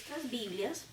nuestras Biblias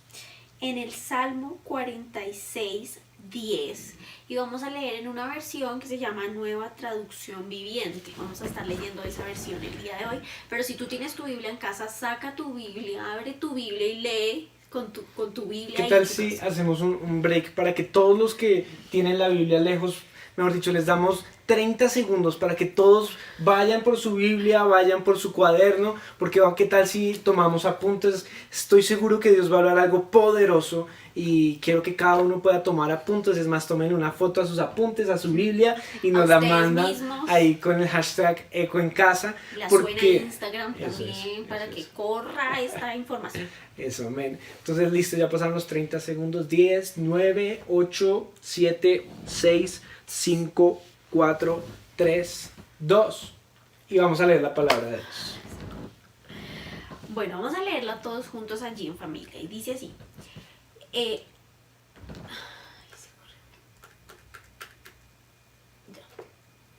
en el Salmo 46:10 y vamos a leer en una versión que se llama Nueva Traducción Viviente. Vamos a estar leyendo esa versión el día de hoy, pero si tú tienes tu Biblia en casa, saca tu Biblia, abre tu Biblia y lee con tu Biblia. ¿Qué tal si hacemos un break para que todos los que tienen la Biblia lejos, mejor dicho, les damos 30 segundos para que todos vayan por su Biblia, vayan por su cuaderno, porque qué tal si tomamos apuntes? Estoy seguro que Dios va a hablar algo poderoso y quiero que cada uno pueda tomar apuntes. Es más, tomen una foto a sus apuntes, a su Biblia y nos la mandan mismos, ahí con el hashtag Eco en Casa. La porque en Instagram también para que corra esta información. Eso, amén. Entonces, listo, ya pasaron los 30 segundos. 10, 9, 8, 7, 6, 5, 4, 3, 2. Y vamos a leer la palabra de Dios. Bueno, vamos a leerla todos juntos allí en familia. Y dice así.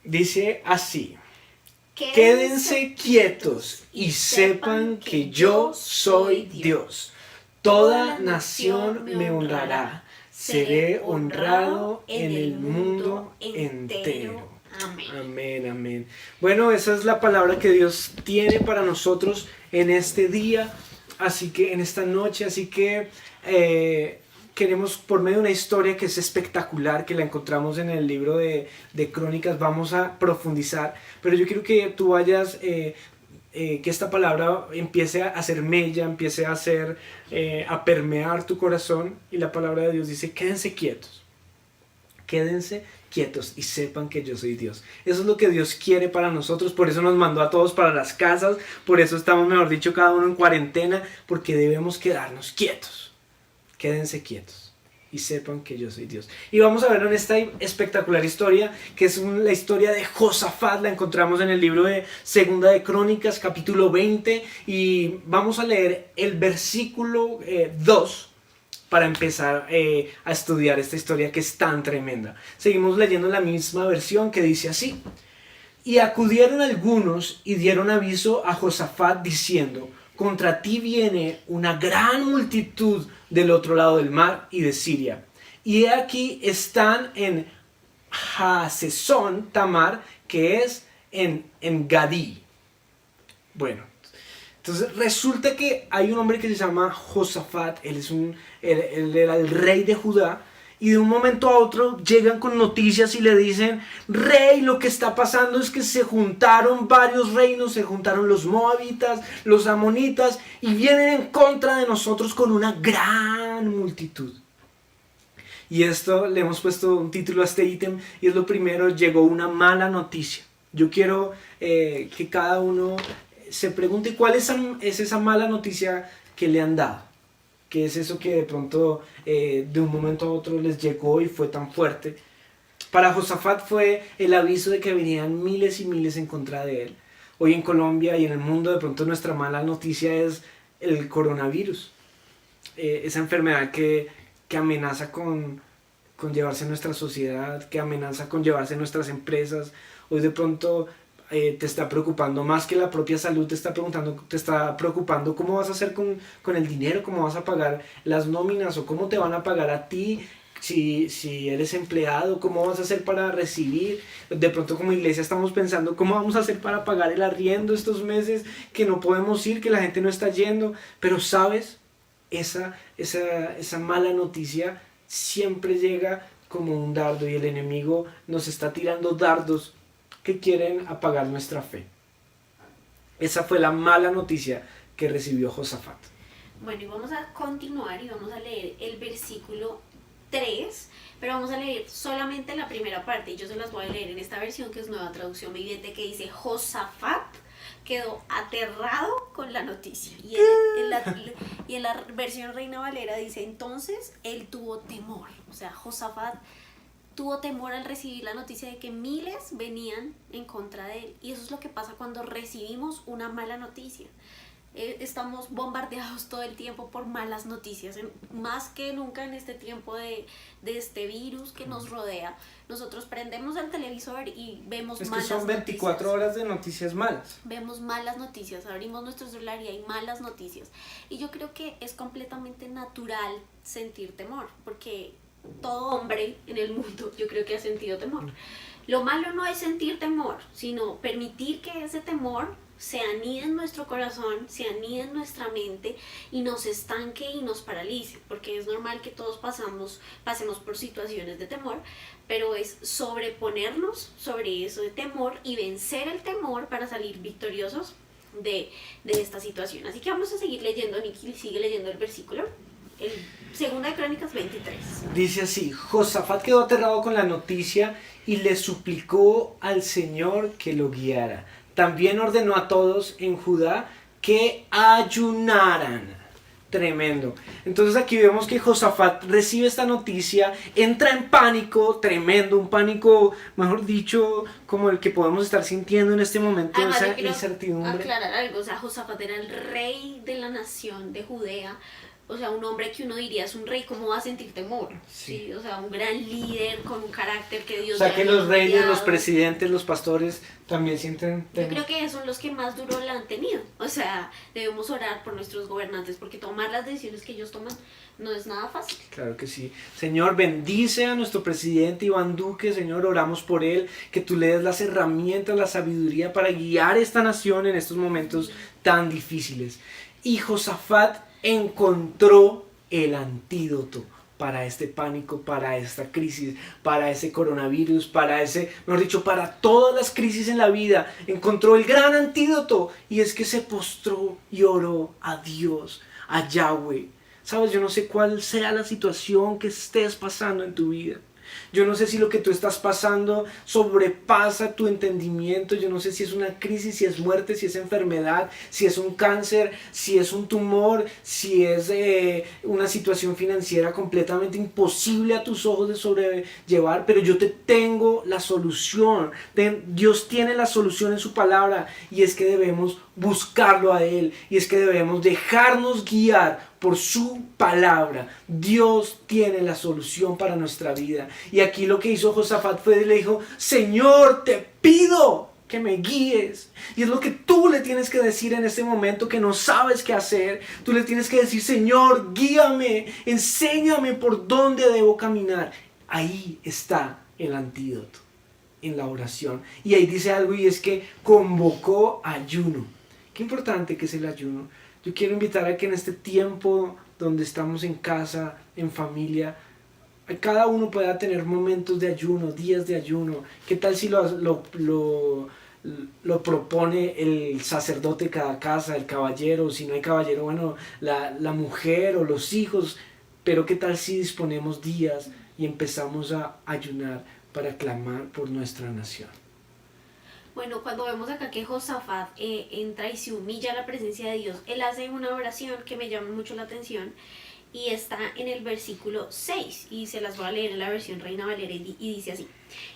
Dice así. Quédense quietos y sepan que yo soy Dios. Toda nación me honrará. Seré honrado en el mundo entero. Amén. Amén, amén. Bueno, esa es la palabra que Dios tiene para nosotros en este día, así que en esta noche, así que queremos, por medio de una historia que es espectacular, que la encontramos en el libro de Crónicas, vamos a profundizar, pero yo quiero que tú vayas, que esta palabra empiece a hacer mella, empiece a hacer, a permear tu corazón, y la palabra de Dios dice, quédense quietos y sepan que yo soy Dios. Eso es lo que Dios quiere para nosotros, por eso nos mandó a todos para las casas, por eso estamos, mejor dicho, cada uno en cuarentena, porque debemos quedarnos quietos. Quédense quietos y sepan que yo soy Dios. Y vamos a ver en esta espectacular historia, que es la historia de Josafat. La encontramos en el libro de Segunda de Crónicas, capítulo 20, y vamos a leer el versículo 2 para empezar a estudiar esta historia que es tan tremenda. Seguimos leyendo la misma versión que dice así. Y acudieron algunos y dieron aviso a Josafat diciendo, contra ti viene una gran multitud del otro lado del mar y de Siria. Y aquí están en Hasesón Tamar, que es en Gadí. Bueno, entonces resulta que hay un hombre que se llama Josafat, él era el rey de Judá, y de un momento a otro llegan con noticias y le dicen, rey, lo que está pasando es que se juntaron varios reinos, se juntaron los moabitas, los amonitas, y vienen en contra de nosotros con una gran multitud. Y esto, le hemos puesto un título a este ítem, y es lo primero, llegó una mala noticia. Yo quiero que cada uno se pregunte cuál es esa mala noticia que le han dado. ¿Qué es eso que de pronto de un momento a otro les llegó y fue tan fuerte? Para Josafat fue el aviso de que venían miles y miles en contra de él. Hoy en Colombia y en el mundo de pronto nuestra mala noticia es el coronavirus. Esa enfermedad que amenaza con llevarse nuestra sociedad, que amenaza con llevarse nuestras empresas. Hoy de pronto te está preocupando más que la propia salud, te está preocupando cómo vas a hacer con el dinero, cómo vas a pagar las nóminas o cómo te van a pagar a ti si eres empleado, cómo vas a hacer para recibir. De pronto como iglesia estamos pensando cómo vamos a hacer para pagar el arriendo estos meses que no podemos ir, que la gente no está yendo. Pero sabes, esa mala noticia siempre llega como un dardo y el enemigo nos está tirando dardos que quieren apagar nuestra fe. Esa fue la mala noticia que recibió Josafat. Bueno, y vamos a continuar y vamos a leer el versículo 3, pero vamos a leer solamente la primera parte y yo se las voy a leer en esta versión que es Nueva Traducción Viviente, que dice, Josafat quedó aterrado con la noticia. Y en la versión Reina Valera dice, entonces él tuvo temor. O sea, Josafat tuvo temor al recibir la noticia de que miles venían en contra de él. Y eso es lo que pasa cuando recibimos una mala noticia. Estamos bombardeados todo el tiempo por malas noticias, más que nunca en este tiempo de este virus que nos rodea. Nosotros prendemos el televisor y vemos Es que malas son 24 noticias. horas de noticias malas. Vemos malas noticias, abrimos nuestro celular y hay malas noticias. Y yo creo que es completamente natural sentir temor, porque todo hombre en el mundo yo creo que ha sentido temor. Lo malo no es sentir temor, sino permitir que ese temor se anide en nuestro corazón, se anide en nuestra mente y nos estanque y nos paralice, porque es normal que todos pasemos por situaciones de temor, pero es sobreponernos sobre eso de temor y vencer el temor para salir victoriosos de esta situación. Así que vamos a seguir leyendo. Nicky sigue leyendo el versículo, el Segunda de Crónicas 23. Dice así: Josafat quedó aterrado con la noticia y le suplicó al Señor que lo guiara. También ordenó a todos en Judá que ayunaran. Tremendo. Entonces aquí vemos que Josafat recibe esta noticia, entra en pánico, tremendo, un pánico, mejor dicho, como el que podemos estar sintiendo en este momento, Además, esa yo quiero incertidumbre. aclarar algo, o sea, Josafat era el rey de la nación de Judea, o sea, un hombre que uno diría es un rey, ¿cómo va a sentir temor? Sí. Sí, o sea, un gran líder con un carácter que Dios O sea le que había los reyes, los enviado. presidentes, los pastores también sienten Yo temor. creo que son los que más duro la han tenido. O sea, debemos orar por nuestros gobernantes porque tomar las decisiones que ellos toman no es nada fácil. Claro que sí. Señor, bendice a nuestro presidente Iván Duque. Señor, oramos por él, que tú le des las herramientas, la sabiduría para guiar esta nación en estos momentos tan difíciles. Y Josafat encontró el antídoto para este pánico, para esta crisis, para ese coronavirus, para ese, mejor dicho, para todas las crisis en la vida. Encontró el gran antídoto y es que se postró y oró a Dios, a Yahweh. Sabes, yo no sé cuál sea la situación que estés pasando en tu vida. Yo no sé si lo que tú estás pasando sobrepasa tu entendimiento. Yo no sé si es una crisis, si es muerte, si es enfermedad, si es un cáncer, si es un tumor, si es una situación financiera completamente imposible a tus ojos de sobrellevar. Pero yo te tengo la solución. Dios tiene la solución en su palabra y es que debemos buscarlo a Él y es que debemos dejarnos guiar por su palabra. Dios tiene la solución para nuestra vida. Y aquí lo que hizo Josafat fue, le dijo: Señor, te pido que me guíes. Y es lo que tú le tienes que decir en este momento que no sabes qué hacer. Tú le tienes que decir: Señor, guíame, enséñame por dónde debo caminar. Ahí está el antídoto, en la oración. Y ahí dice algo, y es que convocó ayuno. Qué importante que es el ayuno. Yo quiero invitar a que en este tiempo donde estamos en casa, en familia, cada uno pueda tener momentos de ayuno, días de ayuno. ¿Qué tal si lo propone el sacerdote de cada casa, el caballero? Si no hay caballero, bueno, la mujer o los hijos. Pero ¿qué tal si disponemos días y empezamos a ayunar para clamar por nuestra nación? Bueno, cuando vemos acá que Josafat entra y se humilla a la presencia de Dios, él hace una oración que me llama mucho la atención y está en el versículo 6 y se las voy a leer en la versión Reina Valera y dice así: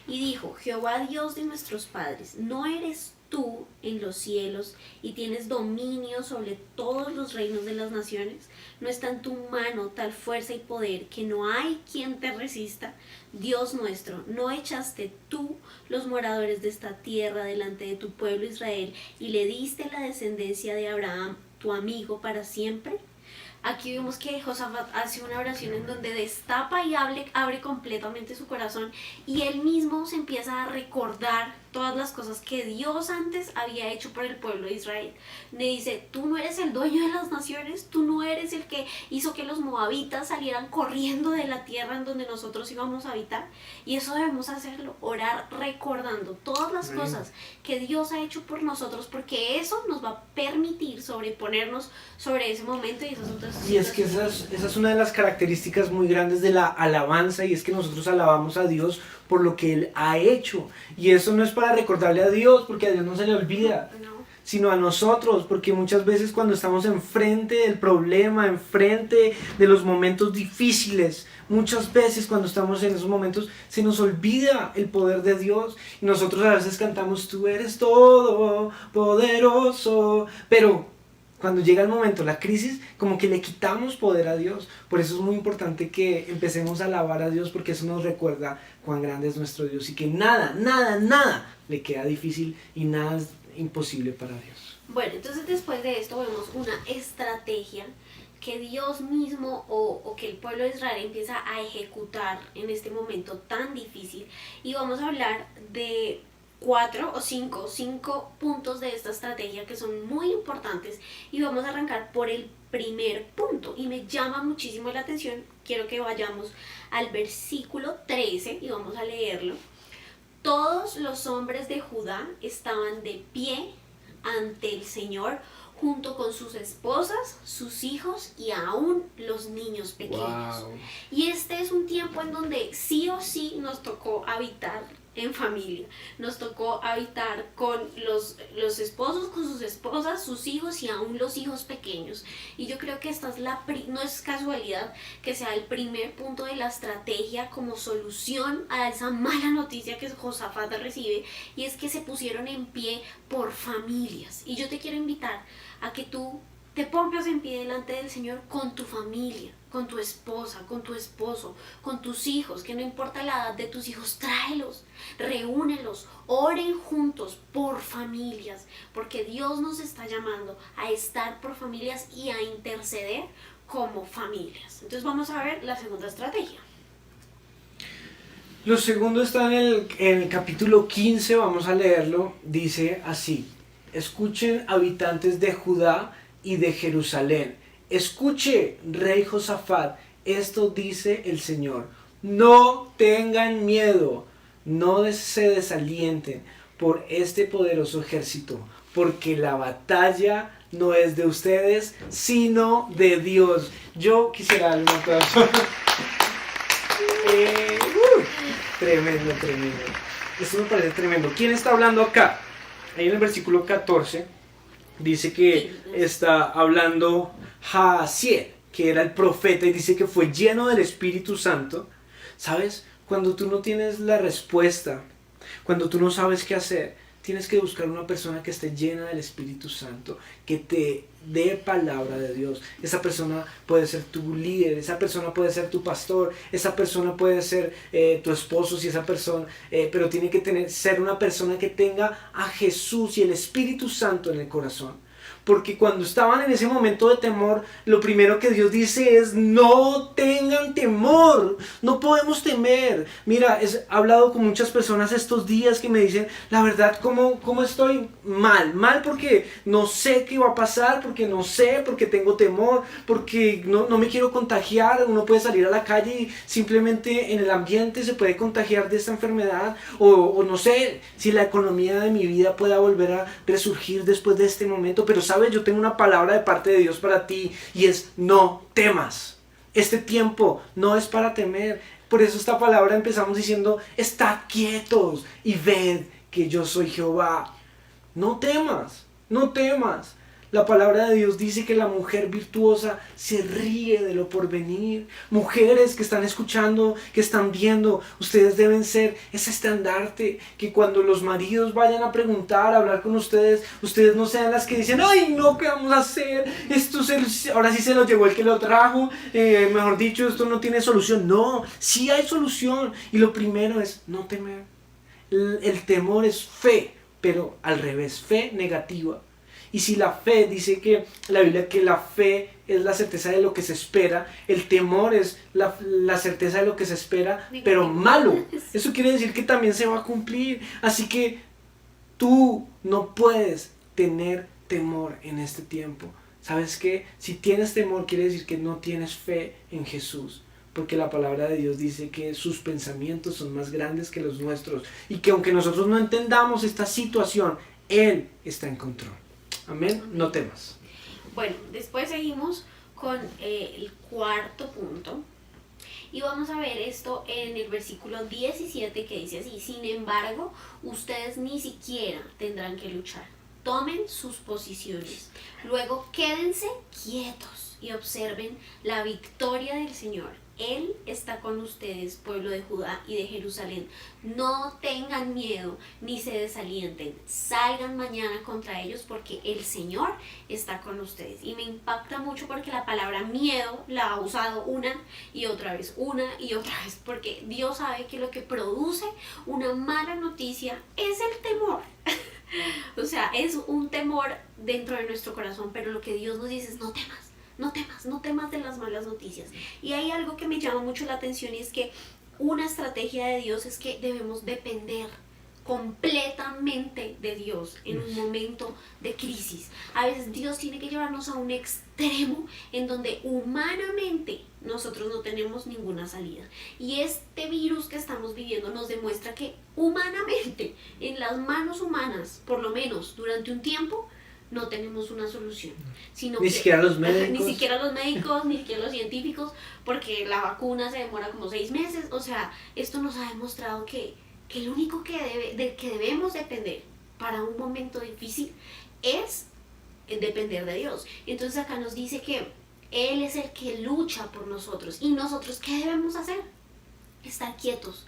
y dijo: Jehová Dios de nuestros padres, ¿no eres tú en los cielos y tienes dominio sobre todos los reinos de las naciones? ¿No está en tu mano tal fuerza y poder que no hay quien te resista? Dios nuestro, ¿no echaste tú los moradores de esta tierra delante de tu pueblo Israel y le diste la descendencia de Abraham, tu amigo, para siempre? Aquí vemos que Josafat hace una oración en donde destapa y abre completamente su corazón y él mismo se empieza a recordar todas las cosas que Dios antes había hecho por el pueblo de Israel. Le dice: tú no eres el dueño de las naciones, tú no eres el que hizo que los moabitas salieran corriendo de la tierra en donde nosotros íbamos a habitar. Y eso debemos hacerlo, orar recordando todas las cosas que Dios ha hecho por nosotros, porque eso nos va a permitir sobreponernos sobre ese momento y esas otras situaciones. Y es que esa es una de las características muy grandes de la alabanza, y es que nosotros alabamos a Dios por lo que Él ha hecho. Y eso no es para recordarle a Dios, porque a Dios no se le olvida, sino a nosotros, porque muchas veces cuando estamos enfrente del problema, enfrente de los momentos difíciles, muchas veces cuando estamos en esos momentos se nos olvida el poder de Dios y nosotros a veces cantamos: tú eres todo poderoso, pero Cuando llega el momento, la crisis, como que le quitamos poder a Dios. Por eso es muy importante que empecemos a alabar a Dios, porque eso nos recuerda cuán grande es nuestro Dios y que nada, nada, nada le queda difícil y nada es imposible para Dios. Bueno, entonces después de esto vemos una estrategia que Dios mismo o que el pueblo de Israel empieza a ejecutar en este momento tan difícil. Y vamos a hablar de 4 o 5 puntos de esta estrategia que son muy importantes, y vamos a arrancar por el primer punto y me llama muchísimo la atención. Quiero que vayamos al versículo 13 y vamos a leerlo. Todos los hombres de Judá estaban de pie ante el Señor junto con sus esposas, sus hijos y aún los niños pequeños. Wow. Y este es un tiempo en donde sí o sí nos tocó habitar en familia, nos tocó habitar con los esposos, con sus esposas, sus hijos y aún los hijos pequeños. Y yo creo que esta es no es casualidad que sea el primer punto de la estrategia como solución a esa mala noticia que Josafat recibe, y es que se pusieron en pie por familias. Y yo te quiero invitar a que tú te pongas en pie delante del Señor con tu familia, con tu esposa, con tu esposo, con tus hijos, que no importa la edad de tus hijos, tráelos, reúnelos, oren juntos por familias, porque Dios nos está llamando a estar por familias y a interceder como familias. Entonces vamos a ver la segunda estrategia. Lo segundo está en el capítulo 15, vamos a leerlo, dice así: escuchen, habitantes de Judá y de Jerusalén, escuche, rey Josafat, esto dice el Señor: no tengan miedo, no se desalienten por este poderoso ejército, porque la batalla no es de ustedes, sino de Dios. Yo quisiera darle un aplauso. Tremendo, tremendo. Esto me parece tremendo. ¿Quién está hablando acá? Ahí en el versículo 14 dice que está hablando Jaasiel, que era el profeta, y dice que fue lleno del Espíritu Santo. ¿Sabes? Cuando tú no tienes la respuesta, cuando tú no sabes qué hacer, tienes que buscar una persona que esté llena del Espíritu Santo, que te dé palabra de Dios. Esa persona puede ser tu líder, esa persona puede ser tu pastor, esa persona puede ser tu esposo, si esa persona, pero tiene que ser una persona que tenga a Jesús y el Espíritu Santo en el corazón. Porque cuando estaban en ese momento de temor, lo primero que Dios dice es: no tengan temor, no podemos temer. Mira, he hablado con muchas personas estos días que me dicen, la verdad, ¿cómo estoy? Mal porque no sé qué va a pasar, porque no sé, porque tengo temor, porque no me quiero contagiar. Uno puede salir a la calle y simplemente en el ambiente se puede contagiar de esta enfermedad, o no sé si la economía de mi vida pueda volver a resurgir después de este momento. Pero sabes, yo tengo una palabra de parte de Dios para ti, y es: no temas. Este tiempo no es para temer. Por eso esta palabra empezamos diciendo: estad quietos y ved que yo soy Jehová. No temas, no temas. La palabra de Dios dice que la mujer virtuosa se ríe de lo porvenir. Mujeres que están escuchando, que están viendo, ustedes deben ser ese estandarte, que cuando los maridos vayan a preguntar, a hablar con ustedes no sean las que dicen: ay no, ¿qué vamos a hacer? Ahora sí se lo llevó el que lo trajo, mejor dicho, esto no tiene solución. No, sí hay solución, y lo primero es no temer. El temor es fe, pero al revés, fe negativa. Y si la fe, dice que la Biblia, que la fe es la certeza de lo que se espera, el temor es la certeza de lo que se espera, pero malo. Eso quiere decir que también se va a cumplir. Así que tú no puedes tener temor en este tiempo. ¿Sabes qué? Si tienes temor, quiere decir que no tienes fe en Jesús. Porque la palabra de Dios dice que sus pensamientos son más grandes que los nuestros. Y que aunque nosotros no entendamos esta situación, Él está en control. Amén. No temas. Bueno, después seguimos con el cuarto punto. Y vamos a ver esto en el versículo 17, que dice así: sin embargo, ustedes ni siquiera tendrán que luchar. Tomen sus posiciones. Luego quédense quietos quietos y observen la victoria del Señor. Él está con ustedes, pueblo de Judá y de Jerusalén. No tengan miedo ni se desalienten. Salgan mañana contra ellos porque el Señor está con ustedes. Y me impacta mucho porque la palabra miedo la ha usado una y otra vez, porque Dios sabe que lo que produce una mala noticia es el temor. O sea, es un temor dentro de nuestro corazón, pero lo que Dios nos dice es no temas. No temas de las malas noticias. Y hay algo que me llama mucho la atención y es que una estrategia de Dios es que debemos depender completamente de Dios en un momento de crisis. A veces Dios tiene que llevarnos a un extremo en donde humanamente nosotros no tenemos ninguna salida. Y este virus que estamos viviendo nos demuestra que humanamente, en las manos humanas, por lo menos durante un tiempo, no tenemos una solución, sino ni siquiera los médicos, ni siquiera los científicos, porque la vacuna se demora como 6 meses. O sea, esto nos ha demostrado que el único que debemos depender para un momento difícil es depender de Dios. Entonces acá nos dice que Él es el que lucha por nosotros. ¿Y nosotros qué debemos hacer? Estar quietos.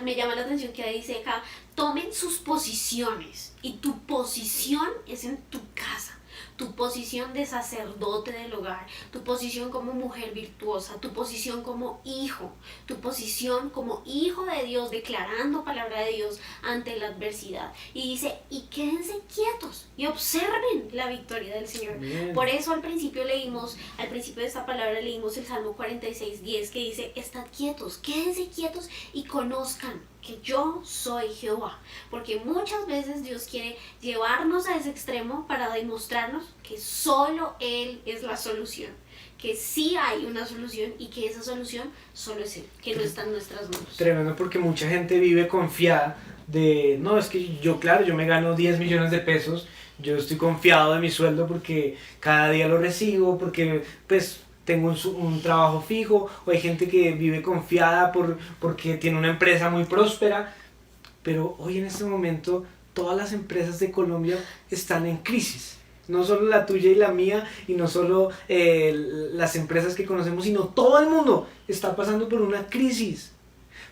Me llama la atención que dice acá, tomen sus posiciones. Y tu posición es en tu casa. Tu posición de sacerdote del hogar, tu posición como mujer virtuosa, tu posición como hijo, tu posición como hijo de Dios, declarando palabra de Dios ante la adversidad. Y dice, y quédense quietos y observen la victoria del Señor. Bien. Por eso al principio de esta palabra leímos el Salmo 46:10 que dice, estad quietos, quédense quietos y conozcan que yo soy Jehová. Porque muchas veces Dios quiere llevarnos a ese extremo para demostrarnos que solo Él es la solución, que sí hay una solución y que esa solución solo es Él, que no está en nuestras manos. Tremendo, porque mucha gente vive confiada de, no, es que yo me gano 10 millones de pesos, yo estoy confiado de mi sueldo porque cada día lo recibo, porque pues tengo un trabajo fijo, o hay gente que vive confiada porque tiene una empresa muy próspera, pero hoy en este momento todas las empresas de Colombia están en crisis, no solo la tuya y la mía, y no solo las empresas que conocemos, sino todo el mundo está pasando por una crisis.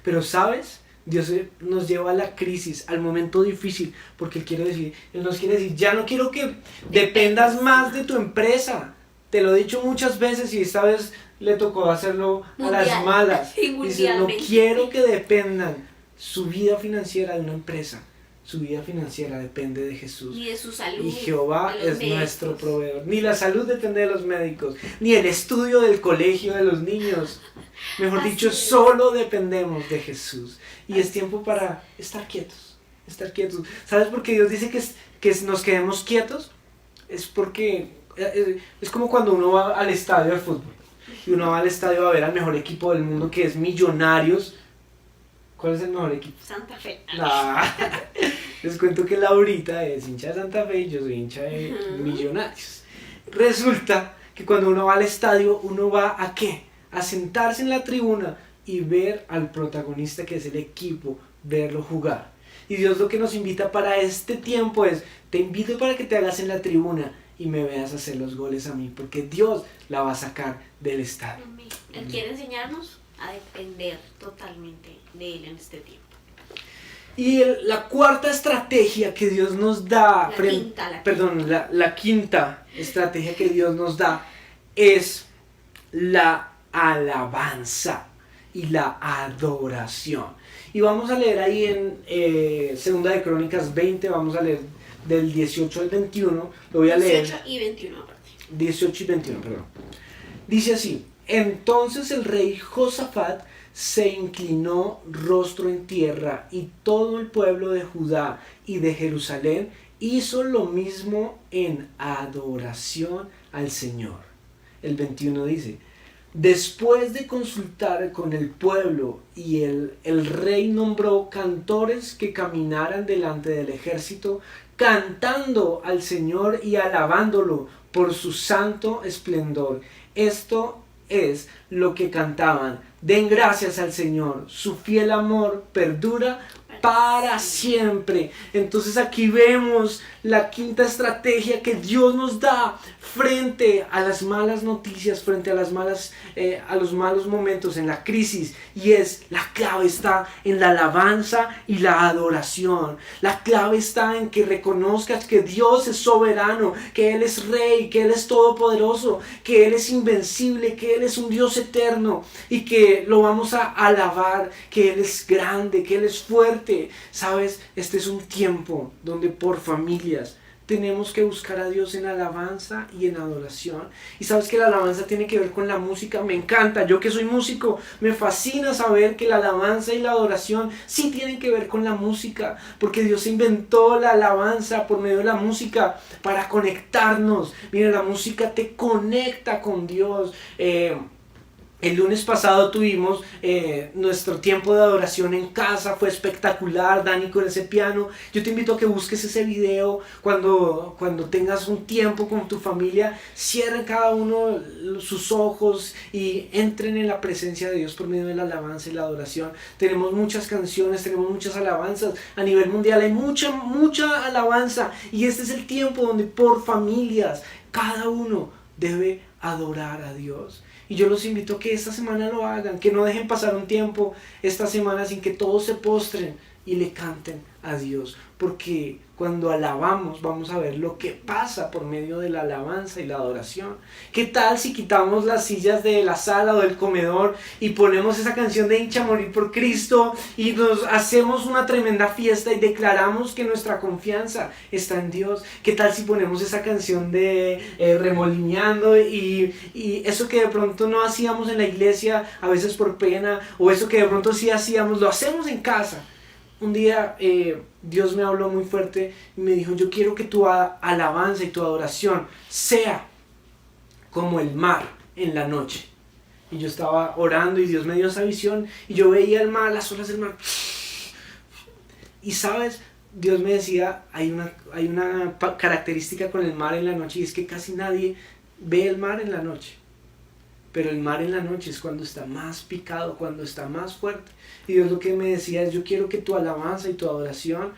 Pero ¿sabes? Dios nos lleva a la crisis, al momento difícil, porque Él nos quiere decir, ya no quiero que dependas más de tu empresa. Te lo he dicho muchas veces y esta vez le tocó hacerlo a las malas. Dice, no quiero que dependan su vida financiera de una empresa. Su vida financiera depende de Jesús. Ni de su salud. Y Jehová es nuestro proveedor. Ni la salud depende de los médicos, ni el estudio del colegio de los niños. Mejor dicho, solo dependemos de Jesús. Y es tiempo para estar quietos. Estar quietos. ¿Sabes por qué Dios dice que nos quedemos quietos? Es porque es como cuando uno va al estadio de fútbol. Y uno va al estadio a ver al mejor equipo del mundo, que es Millonarios. ¿Cuál es el mejor equipo? Santa Fe. Les cuento que Laurita es hincha de Santa Fe y yo soy hincha de Millonarios. Resulta que cuando uno va al estadio, uno va ¿a qué? A sentarse en la tribuna y ver al protagonista, que es el equipo, verlo jugar. Y Dios lo que nos invita para este tiempo es, te invito para que te hagas en la tribuna y me veas hacer los goles a mí, porque Dios la va a sacar del estadio. Él quiere enseñarnos a depender totalmente de Él en este tiempo. Y la cuarta estrategia que Dios nos da, la quinta estrategia que Dios nos da es la alabanza y la adoración. Y vamos a leer ahí en Segunda de Crónicas 20, vamos a leer del 18 al 21, lo voy a leer. 18 y 21 aparte. 18 y 21, perdón. Dice así, entonces el rey Josafat se inclinó rostro en tierra y todo el pueblo de Judá y de Jerusalén hizo lo mismo en adoración al Señor. El 21 dice, después de consultar con el pueblo y el rey nombró cantores que caminaran delante del ejército, cantando al Señor y alabándolo por su santo esplendor. Esto es lo que cantaban. Den gracias al Señor, su fiel amor perdura para siempre. Entonces aquí vemos la quinta estrategia que Dios nos da frente a las malas noticias, frente a los malos momentos, en la crisis, y es: la clave está en la alabanza y la adoración. La clave está en que reconozcas que Dios es soberano, que Él es rey, que Él es todopoderoso, que Él es invencible, que Él es un Dios eterno, y que lo vamos a alabar, que Él es grande, que Él es fuerte. ¿Sabes? Este es un tiempo donde por familias tenemos que buscar a Dios en alabanza y en adoración. Y sabes que la alabanza tiene que ver con la música. Me encanta, yo que soy músico, me fascina saber que la alabanza y la adoración sí tienen que ver con la música, porque Dios inventó la alabanza por medio de la música para conectarnos. Mira, la música te conecta con Dios. El lunes pasado tuvimos nuestro tiempo de adoración en casa, fue espectacular, Dani con ese piano. Yo te invito a que busques ese video cuando tengas un tiempo con tu familia. Cierren cada uno sus ojos y entren en la presencia de Dios por medio de la alabanza y la adoración. Tenemos muchas canciones, tenemos muchas alabanzas. A nivel mundial hay mucha alabanza, y este es el tiempo donde por familias cada uno debe adorar a Dios. Y yo los invito a que esta semana lo hagan, que no dejen pasar un tiempo esta semana sin que todos se postren y le canten a Dios, porque cuando alabamos vamos a ver lo que pasa por medio de la alabanza y la adoración. ¿Qué tal si quitamos las sillas de la sala o del comedor y ponemos esa canción de Hincha Morir por Cristo y nos hacemos una tremenda fiesta y declaramos que nuestra confianza está en Dios? ¿Qué tal si ponemos esa canción de Remolineando y eso que de pronto no hacíamos en la iglesia, a veces por pena, o eso que de pronto sí hacíamos, lo hacemos en casa? Un día Dios me habló muy fuerte y me dijo: yo quiero que tu alabanza y tu adoración sea como el mar en la noche. Y yo estaba orando y Dios me dio esa visión y yo veía el mar, las olas del mar. Y sabes, Dios me decía, hay una característica con el mar en la noche, y es que casi nadie ve el mar en la noche. Pero el mar en la noche es cuando está más picado, cuando está más fuerte. Y Dios lo que me decía es: yo quiero que tu alabanza y tu adoración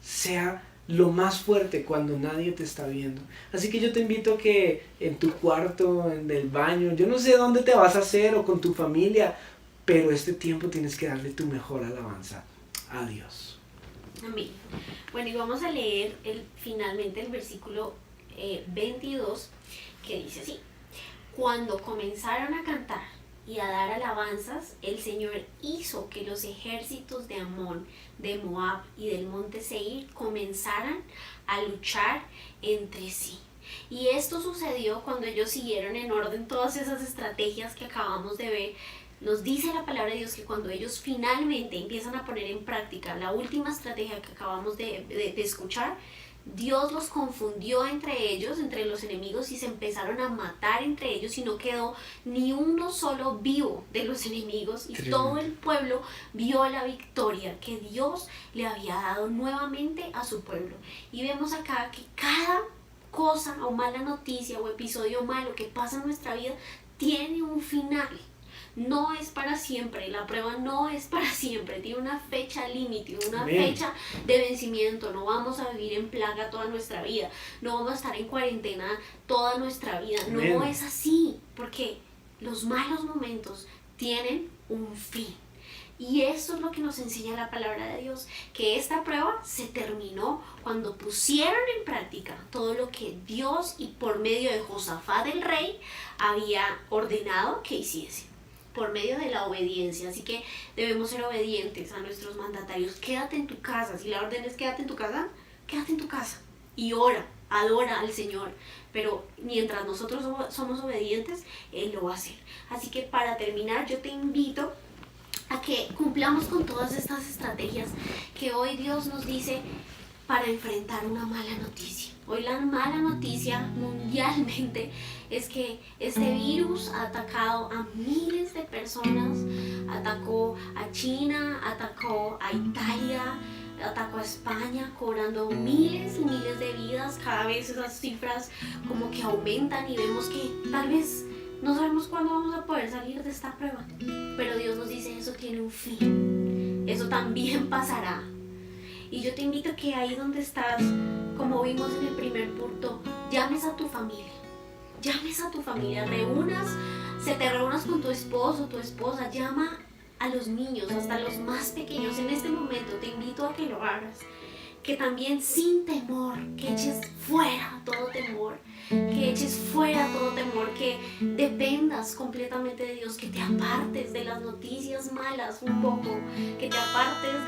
sea lo más fuerte cuando nadie te está viendo. Así que yo te invito a que en tu cuarto, en el baño, yo no sé dónde te vas a hacer, o con tu familia, pero este tiempo tienes que darle tu mejor alabanza a Dios. Amén. Bueno, y vamos a leer finalmente el versículo 22, que dice así: cuando comenzaron a cantar y a dar alabanzas, el Señor hizo que los ejércitos de Amón, de Moab y del monte Seir comenzaran a luchar entre sí. Y esto sucedió cuando ellos siguieron en orden todas esas estrategias que acabamos de ver. Nos dice la palabra de Dios que cuando ellos finalmente empiezan a poner en práctica la última estrategia que acabamos de escuchar, Dios los confundió entre ellos, entre los enemigos, y se empezaron a matar entre ellos, y no quedó ni uno solo vivo de los enemigos, y todo el pueblo vio la victoria que Dios le había dado nuevamente a su pueblo. Y vemos acá que cada cosa o mala noticia o episodio malo que pasa en nuestra vida tiene un final. No es para siempre, la prueba no es para siempre, tiene una fecha límite, una fecha de vencimiento. No vamos a vivir en plaga toda nuestra vida, no vamos a estar en cuarentena toda nuestra vida. Amén. No es así, porque los malos momentos tienen un fin. Y esto es lo que nos enseña la palabra de Dios, que esta prueba se terminó cuando pusieron en práctica todo lo que Dios, y por medio de Josafat el rey, había ordenado que hiciesen, por medio de la obediencia. Así que debemos ser obedientes a nuestros mandatarios. Quédate en tu casa. Si la orden es quédate en tu casa, quédate en tu casa y ora, adora al Señor. Pero mientras nosotros somos obedientes, Él lo va a hacer. Así que para terminar, yo te invito a que cumplamos con todas estas estrategias que hoy Dios nos dice para enfrentar una mala noticia. Hoy la mala noticia mundialmente es que este virus ha atacado a miles de personas, atacó a China, atacó a Italia, atacó a España, cobrando miles y miles de vidas. Cada vez esas cifras como que aumentan y vemos que tal vez no sabemos cuándo vamos a poder salir de esta prueba. Pero Dios nos dice: eso tiene un fin, eso también pasará. Y yo te invito a que ahí donde estás, como vimos en el primer punto, llames a tu familia. Llames a tu familia, te reúnas con tu esposo, tu esposa, llama a los niños, hasta los más pequeños. En este momento te invito a que lo hagas. Que también sin temor, que eches fuera todo temor, que dependas completamente de Dios, que te apartes de las noticias malas un poco, que te apartes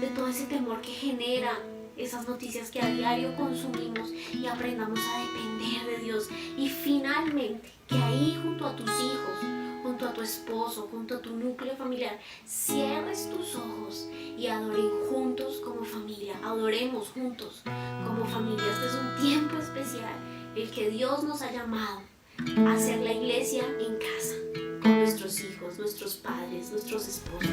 de todo ese temor que genera esas noticias que a diario consumimos, y aprendamos a depender de Dios. Y finalmente, que ahí junto a tus hijos, junto a tu esposo, junto a tu núcleo familiar, cierres tus ojos y adoren juntos como familia. Adoremos juntos como familia. Este es un tiempo especial, el que Dios nos ha llamado a hacer la iglesia en casa, con nuestros hijos, nuestros padres, nuestros esposos.